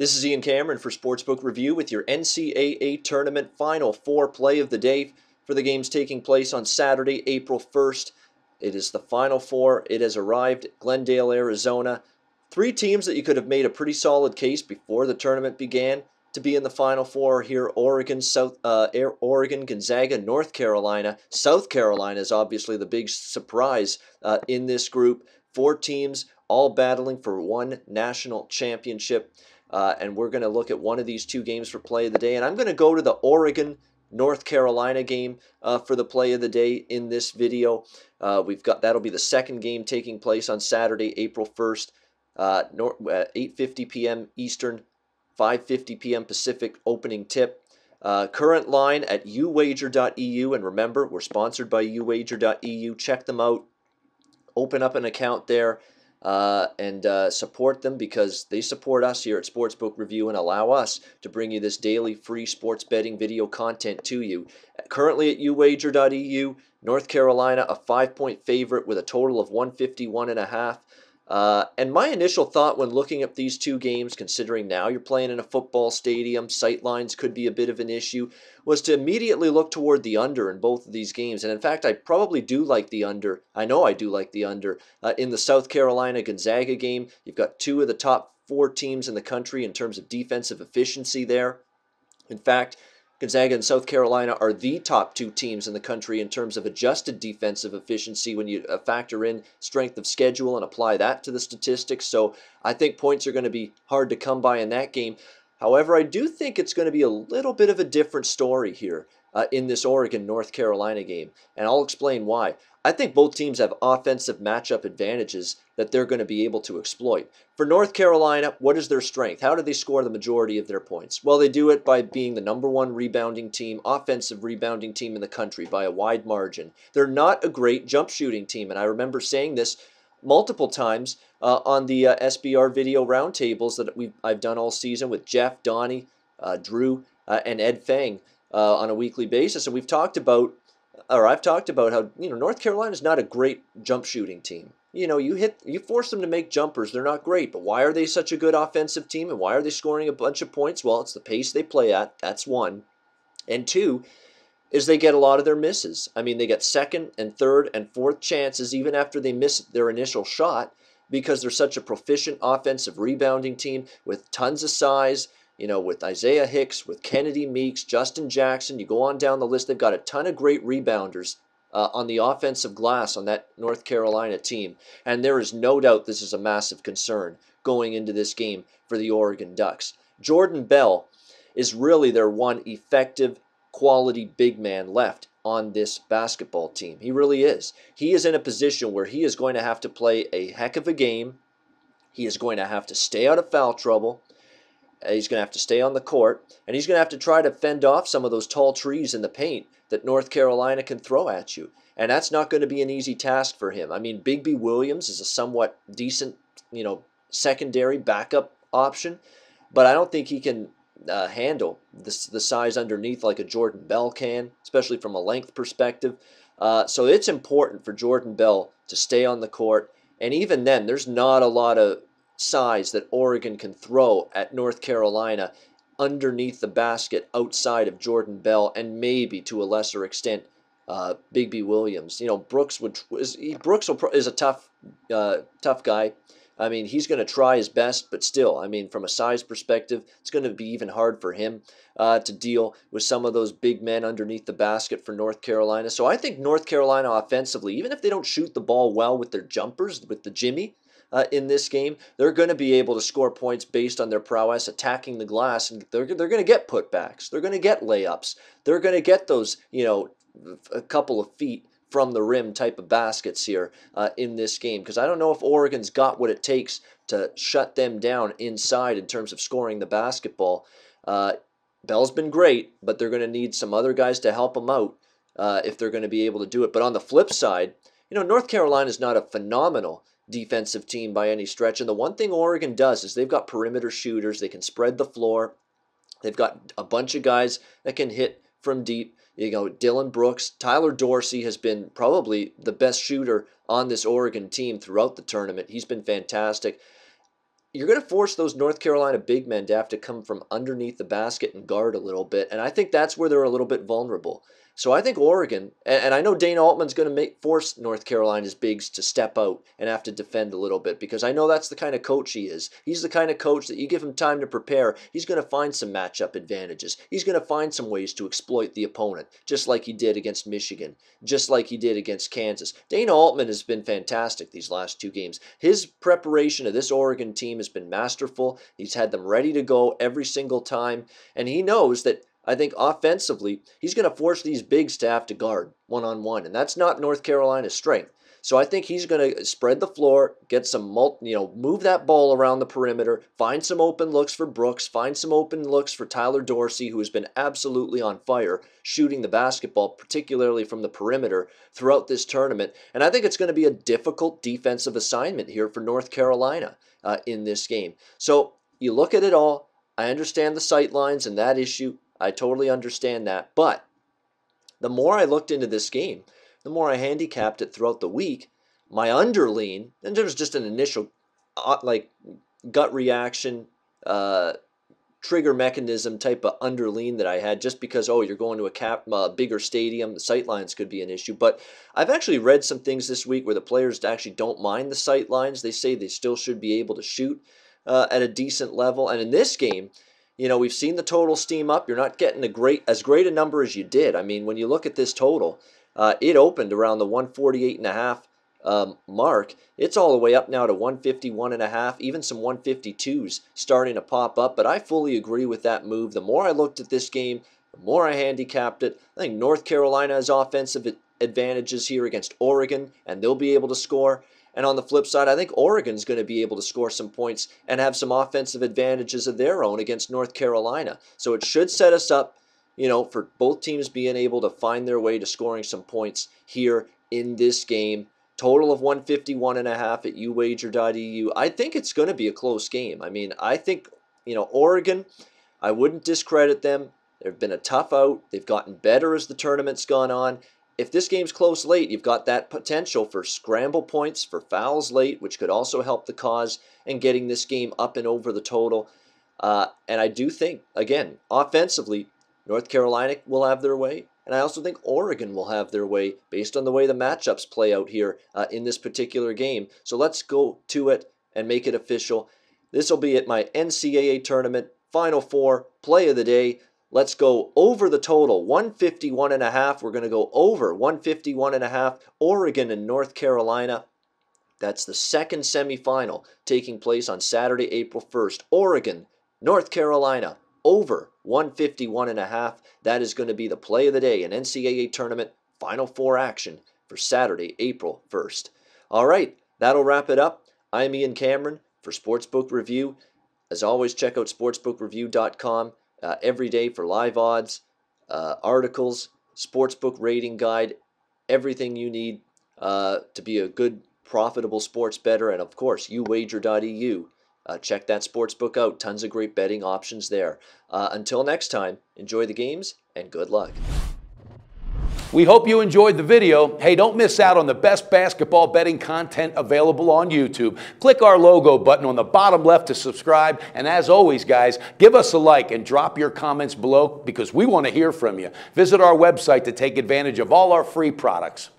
This is Ian Cameron for Sportsbook Review with your NCAA Tournament Final Four play of the day for the games taking place on Saturday, April 1st. It is the Final Four. It has arrived at Glendale, Arizona. Three teams that you could have made a pretty solid case before the tournament began to be in the Final Four here: Oregon, Gonzaga, North Carolina. South Carolina is obviously the big surprise in this group. Four teams all battling for one national championship. And we're going to look at one of these two games for play of the day. And I'm going to go to the Oregon North Carolina game for the play of the day in this video. That'll be the second game taking place on Saturday, April 1st, 8:50 p.m. Eastern, 5:50 p.m. Pacific opening tip. Current line at uwager.eu, and remember, we're sponsored by uwager.eu. Check them out. Open up an account there. And support them because they support us here at Sportsbook Review and allow us to bring you this daily free sports betting video content to you. Currently at uwager.eu, North Carolina a 5-point favorite with a total of 151.5. And my initial thought when looking at these two games, considering now you're playing in a football stadium, sight lines could be a bit of an issue, was to immediately look toward the under in both of these games. And in fact, I probably do like the under. I know I do like the under in the South Carolina-Gonzaga game. You've got two of the top four teams in the country in terms of defensive efficiency there. In fact, Gonzaga and South Carolina are the top two teams in the country in terms of adjusted defensive efficiency when you factor in strength of schedule and apply that to the statistics. So I think points are going to be hard to come by in that game. However, I do think it's going to be a little bit of a different story here in this Oregon-North Carolina game, and I'll explain why. I think both teams have offensive matchup advantages that they're going to be able to exploit. For North Carolina, what is their strength? How do they score the majority of their points? Well, they do it by being the #1 rebounding team, offensive rebounding team in the country by a wide margin. They're not a great jump shooting team, and I remember saying this multiple times on the SBR video roundtables that I've done all season with Jeff, Donnie, Drew, and Ed Fang on a weekly basis, and I've talked about how North Carolina's not a great jump shooting team. You force them to make jumpers, they're not great. But why are they such a good offensive team, and why are they scoring a bunch of points? Well, it's the pace they play at. That's one. And two is they get a lot of their misses. I mean, they get second and third and fourth chances even after they miss their initial shot because they're such a proficient offensive rebounding team with tons of size. With Isaiah Hicks, with Kennedy Meeks, Justin Jackson, you go on down the list, they've got a ton of great rebounders on the offensive glass on that North Carolina team. And there is no doubt this is a massive concern going into this game for the Oregon Ducks. Jordan Bell is really their one effective, quality big man left on this basketball team. He really is. He is in a position where he is going to have to play a heck of a game. He is going to have to stay out of foul trouble. He's going to have to stay on the court, and he's going to have to try to fend off some of those tall trees in the paint that North Carolina can throw at you. And that's not going to be an easy task for him. I mean, Bigby Williams is a somewhat decent, secondary backup option, but I don't think he can handle the size underneath like a Jordan Bell can, especially from a length perspective. So it's important for Jordan Bell to stay on the court, and even then, there's not a lot of size that Oregon can throw at North Carolina underneath the basket outside of Jordan Bell and maybe to a lesser extent Bigby Williams. Brooks is a tough guy. I mean, he's going to try his best, but still, I mean, from a size perspective, it's going to be even hard for him to deal with some of those big men underneath the basket for North Carolina. So I think North Carolina offensively, even if they don't shoot the ball well with their jumpers, with the Jimmy, in this game, they're going to be able to score points based on their prowess attacking the glass, and they're going to get putbacks. They're going to get layups. They're going to get those, a couple of feet from the rim type of baskets here in this game, because I don't know if Oregon's got what it takes to shut them down inside in terms of scoring the basketball. Bell's been great, but they're going to need some other guys to help them out if they're going to be able to do it. But on the flip side, North Carolina is not a phenomenal defensive team by any stretch. And the one thing Oregon does is they've got perimeter shooters. They can spread the floor. They've got a bunch of guys that can hit from deep. Dylan Brooks. Tyler Dorsey has been probably the best shooter on this Oregon team throughout the tournament. He's been fantastic. you're going to force those North Carolina big men to have to come from underneath the basket and guard a little bit, and I think that's where they're a little bit vulnerable. So I think Oregon, and I know Dana Altman's going to force North Carolina's bigs to step out and have to defend a little bit, because I know that's the kind of coach he is. He's the kind of coach that you give him time to prepare, he's going to find some matchup advantages. He's going to find some ways to exploit the opponent, just like he did against Michigan, just like he did against Kansas. Dana Altman has been fantastic these last 2 games. His preparation of this Oregon team has been masterful. He's had them ready to go every single time, and he knows that I think offensively, he's going to force these bigs to have to guard one-on-one, and that's not North Carolina's strength. So I think he's going to spread the floor, get some, move that ball around the perimeter, find some open looks for Brooks, find some open looks for Tyler Dorsey, who has been absolutely on fire shooting the basketball, particularly from the perimeter throughout this tournament. And I think it's going to be a difficult defensive assignment here for North Carolina in this game. So you look at it all. I understand the sight lines and that issue. I totally understand that, but the more I looked into this game, the more I handicapped it throughout the week, my underlean, and there was just an initial gut reaction, trigger mechanism type of underlean that I had just because, you're going to a bigger stadium, the sight lines could be an issue. But I've actually read some things this week where the players actually don't mind the sight lines. They say they still should be able to shoot at a decent level. And in this game, we've seen the total steam up. You're not getting as great a number as you did. I mean, when you look at this total, it opened around the 148.5 mark. It's all the way up now to 151.5, even some 152s starting to pop up. But I fully agree with that move. The more I looked at this game, the more I handicapped it. I think North Carolina has offensive advantages here against Oregon, and they'll be able to score. And on the flip side, I think Oregon's going to be able to score some points and have some offensive advantages of their own against North Carolina. So it should set us up, for both teams being able to find their way to scoring some points here in this game. Total of 151.5 at uwager.eu. I think it's going to be a close game. I mean, I think, Oregon, I wouldn't discredit them. They've been a tough out. They've gotten better as the tournament's gone on. If this game's close late, you've got that potential for scramble points, for fouls late, which could also help the cause in getting this game up and over the total. And I do think, again, offensively, North Carolina will have their way. And I also think Oregon will have their way based on the way the matchups play out here in this particular game. So let's go to it and make it official. This will be at my NCAA tournament, Final Four, play of the day. Let's go over the total, 151.5. We're going to go over 151.5, Oregon and North Carolina. That's the second semifinal taking place on Saturday, April 1st. Oregon, North Carolina, over 151.5. That is going to be the play of the day in NCAA tournament, Final Four action for Saturday, April 1st. All right, that'll wrap it up. I'm Ian Cameron for Sportsbook Review. As always, check out sportsbookreview.com. Every day for live odds, articles, sportsbook rating guide, everything you need to be a good, profitable sports bettor. And of course, uwager.eu. Check that sportsbook out. Tons of great betting options there. Until next time, enjoy the games and good luck. We hope you enjoyed the video. Hey, don't miss out on the best basketball betting content available on YouTube. Click our logo button on the bottom left to subscribe. And as always, guys, give us a like and drop your comments below because we want to hear from you. Visit our website to take advantage of all our free products.